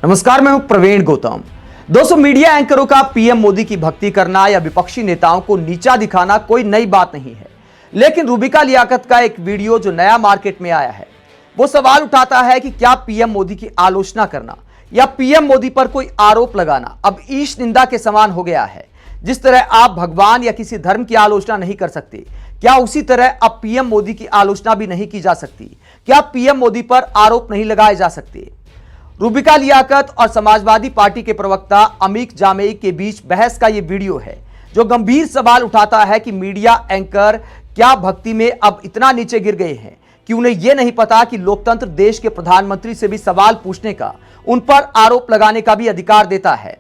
नमस्कार, मैं हूं प्रवीण गौतम। दोस्तों, मीडिया एंकरों का पीएम मोदी की भक्ति करना या विपक्षी नेताओं को नीचा दिखाना कोई नई बात नहीं है। लेकिन रूबिका लियाकत का एक वीडियो जो नया मार्केट में आया है, वो सवाल उठाता है कि क्या पीएम मोदी की आलोचना करना या पीएम मोदी पर कोई आरोप लगाना अब ईश निंदा के समान हो गया है। जिस तरह आप भगवान या किसी धर्म की आलोचना नहीं कर सकते, क्या उसी तरह अब पीएम मोदी की आलोचना भी नहीं की जा सकती? क्या पीएम मोदी पर आरोप नहीं लगाए जा सकते? रूबिका लियाकत और समाजवादी पार्टी के प्रवक्ता अमीक जामेई के बीच बहस का यह वीडियो है, जो गंभीर सवाल उठाता है कि मीडिया एंकर क्या भक्ति में अब इतना नीचे गिर गए हैं कि उन्हें यह नहीं पता कि लोकतंत्र देश के प्रधानमंत्री से भी सवाल पूछने का, उन पर आरोप लगाने का भी अधिकार देता है।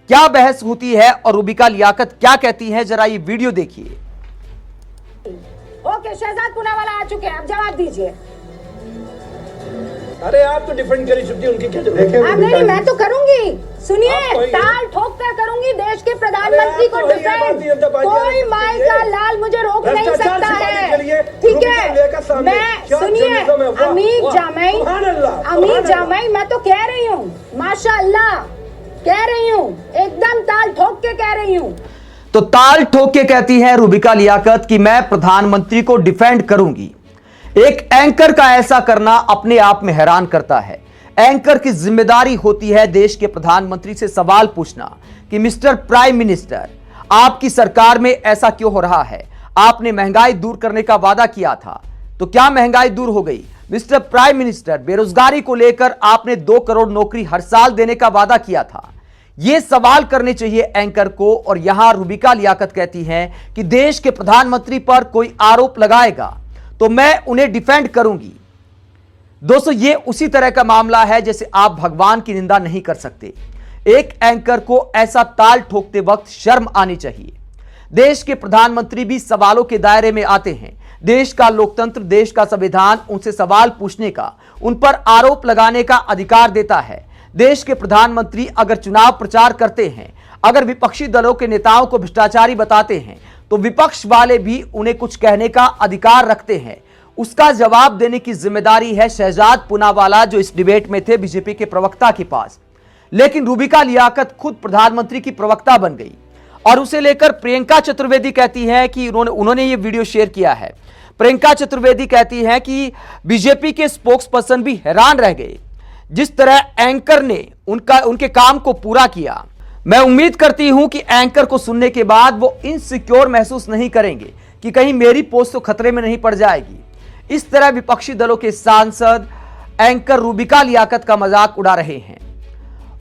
क्या बहस होती है और रूबिका लियाकत क्या कहती हैं, जरा ये वीडियो देखिए। ओके, शहजाद पूनावाला आ चुके हैं, आप जवाब दीजिए। अरे आप तो डिफेंड करी चुकी उनकी क्या जरूरत है? नहीं, मैं तो करूंगी। सुनिए, ताल ठोक कर करूंगी देश के प्रधानमंत्री को डिफेंड। कोई माई का लाल मुझे रोक नहीं सकता है, ठीक है? मैं सुनिए, अमीक जामई, मैं तो कह रही हूँ, माशाअल्लाह कह रही हूँ, एकदम ताल ठोक के कह रही हूँ। तो ताल ठोक के कहती है रूबिका लियाकत कि मैं प्रधानमंत्री को डिफेंड करूंगी। एक एंकर का ऐसा करना अपने आप में हैरान करता है। एंकर की जिम्मेदारी होती है देश के प्रधानमंत्री से सवाल पूछना कि मिस्टर प्राइम मिनिस्टर, आपकी सरकार में ऐसा क्यों हो रहा है? आपने महंगाई दूर करने का वादा किया था, तो क्या महंगाई दूर हो गई? मिस्टर प्राइम मिनिस्टर, बेरोजगारी को लेकर आपने 2 करोड़ नौकरी हर साल देने का वादा किया था। यह सवाल करने चाहिए एंकर को। और यहां रूबिका लियाकत कहती हैं कि देश के प्रधानमंत्री पर कोई आरोप लगाएगा तो मैं उन्हें डिफेंड करूंगी। दोस्तों, यह उसी तरह का मामला है जैसे आप भगवान की निंदा नहीं कर सकते। एक एंकर को ऐसा ताल ठोकते वक्त शर्म आनी चाहिए। देश के प्रधानमंत्री भी सवालों के दायरे में आते हैं। देश का लोकतंत्र, देश का संविधान उनसे सवाल पूछने का, उन पर आरोप लगाने का अधिकार देता है। देश के प्रधानमंत्री अगर चुनाव प्रचार करते हैं, अगर विपक्षी दलों के नेताओं को भ्रष्टाचारी बताते हैं, तो विपक्ष वाले भी उन्हें कुछ कहने का अधिकार रखते हैं। उसका जवाब देने की जिम्मेदारी है शहजाद पूनावाला, जो इस डिबेट में थे बीजेपी के प्रवक्ता के पास। लेकिन रूबिका लियाकत खुद प्रधानमंत्री की प्रवक्ता बन गई और उसे लेकर प्रियंका चतुर्वेदी कहती है कि उन्होंने ये वीडियो शेयर किया है। प्रियंका चतुर्वेदी कहती है कि बीजेपी के स्पोक्स पर्सन भी हैरान रह गए जिस तरह एंकर ने उनके काम को पूरा किया। मैं उम्मीद करती हूं कि एंकर को सुनने के बाद वो इनसिक्योर महसूस नहीं करेंगे कि कहीं मेरी पोस्ट तो खतरे में नहीं पड़ जाएगी। इस तरह विपक्षी दलों के सांसद एंकर रूबिका लियाकत का मजाक उड़ा रहे हैं।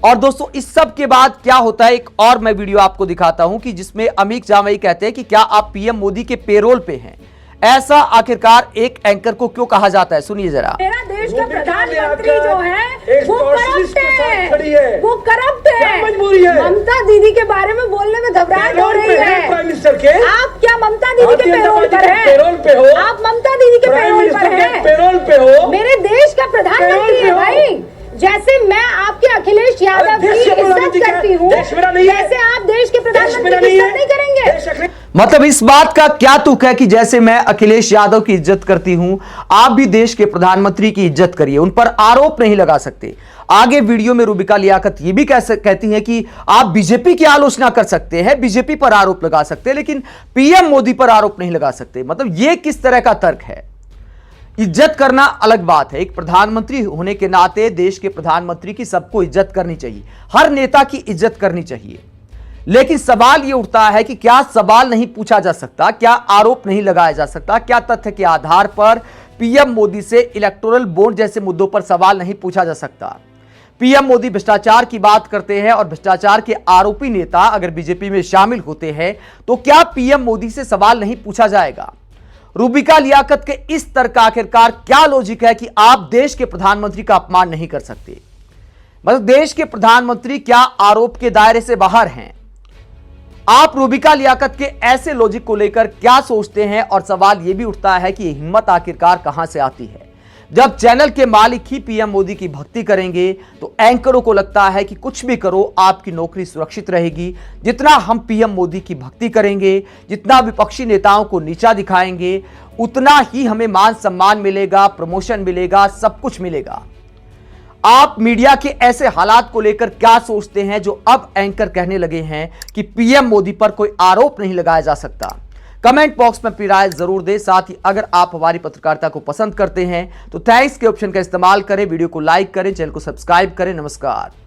और दोस्तों, इस सब के बाद क्या होता है, एक और मैं वीडियो आपको दिखाता हूं कि जिसमें अमीक जामई कहते हैं कि क्या आप पीएम मोदी के पेरोल पे हैं? ऐसा आखिरकार एक एंकर को क्यों कहा जाता है? सुनिए जरा। मेरा देश का प्रधानमंत्री जो है वो करप्ट है, वो करप्ट है। मजबूरी है। ममता दीदी के बारे में बोलने में घबराहट हो रही है। प्राइम मिनिस्टर के आप क्या ममता दीदी के पेरोल पर हैं? पेरोल पे हो आप? ममता दीदी के पेरोल पर हैं? पेरोल पे हो। मेरे देश का प्रधानमंत्री है भाई। जैसे मैं आपके अखिलेश यादव की इज्जत करती हूँ, वैसे आप देश के प्रधानमंत्री की इज्जत नहीं करेंगे? मतलब इस बात का क्या तुक है कि जैसे मैं अखिलेश यादव की इज्जत करती हूं, आप भी देश के प्रधानमंत्री की इज्जत करिए, उन पर आरोप नहीं लगा सकते। आगे वीडियो में रूबिका लियाकत ये भी कहती हैं कि आप बीजेपी की आलोचना कर सकते हैं, बीजेपी पर आरोप लगा सकते हैं, लेकिन पीएम मोदी पर आरोप नहीं लगा सकते। मतलब ये किस तरह का तर्क है? इज्जत करना अलग बात है। एक प्रधानमंत्री होने के नाते देश के प्रधानमंत्री की सबको इज्जत करनी चाहिए, हर नेता की इज्जत करनी चाहिए। लेकिन सवाल यह उठता है कि क्या सवाल नहीं पूछा जा सकता? क्या आरोप नहीं लगाया जा सकता? क्या तथ्य के आधार पर पीएम मोदी से इलेक्टोरल बॉन्ड जैसे मुद्दों पर सवाल नहीं पूछा जा सकता? पीएम मोदी भ्रष्टाचार की बात करते हैं और भ्रष्टाचार के आरोपी नेता अगर बीजेपी में शामिल होते हैं, तो क्या पीएम मोदी से सवाल नहीं पूछा जाएगा? रूबिका लियाकत के इस तर्क का आखिरकार क्या लॉजिक है कि आप देश के प्रधानमंत्री का अपमान नहीं कर सकते? मतलब देश के प्रधानमंत्री क्या आरोप के दायरे से बाहर हैं? आप रूबिका लियाकत के ऐसे लॉजिक को लेकर क्या सोचते हैं? और सवाल यह भी उठता है कि हिम्मत आखिरकार कहां से आती है? जब चैनल के मालिक ही पीएम मोदी की भक्ति करेंगे तो एंकरों को लगता है कि कुछ भी करो आपकी नौकरी सुरक्षित रहेगी। जितना हम पीएम मोदी की भक्ति करेंगे, जितना विपक्षी नेताओं को नीचा दिखाएंगे, उतना ही हमें मान सम्मान मिलेगा, प्रमोशन मिलेगा, सब कुछ मिलेगा। आप मीडिया के ऐसे हालात को लेकर क्या सोचते हैं जो अब एंकर कहने लगे हैं कि पीएम मोदी पर कोई आरोप नहीं लगाया जा सकता? कमेंट बॉक्स में अपनी राय जरूर दें। साथ ही अगर आप हमारी पत्रकारिता को पसंद करते हैं तो थैंक्स के ऑप्शन का इस्तेमाल करें, वीडियो को लाइक करें, चैनल को सब्सक्राइब करें। नमस्कार।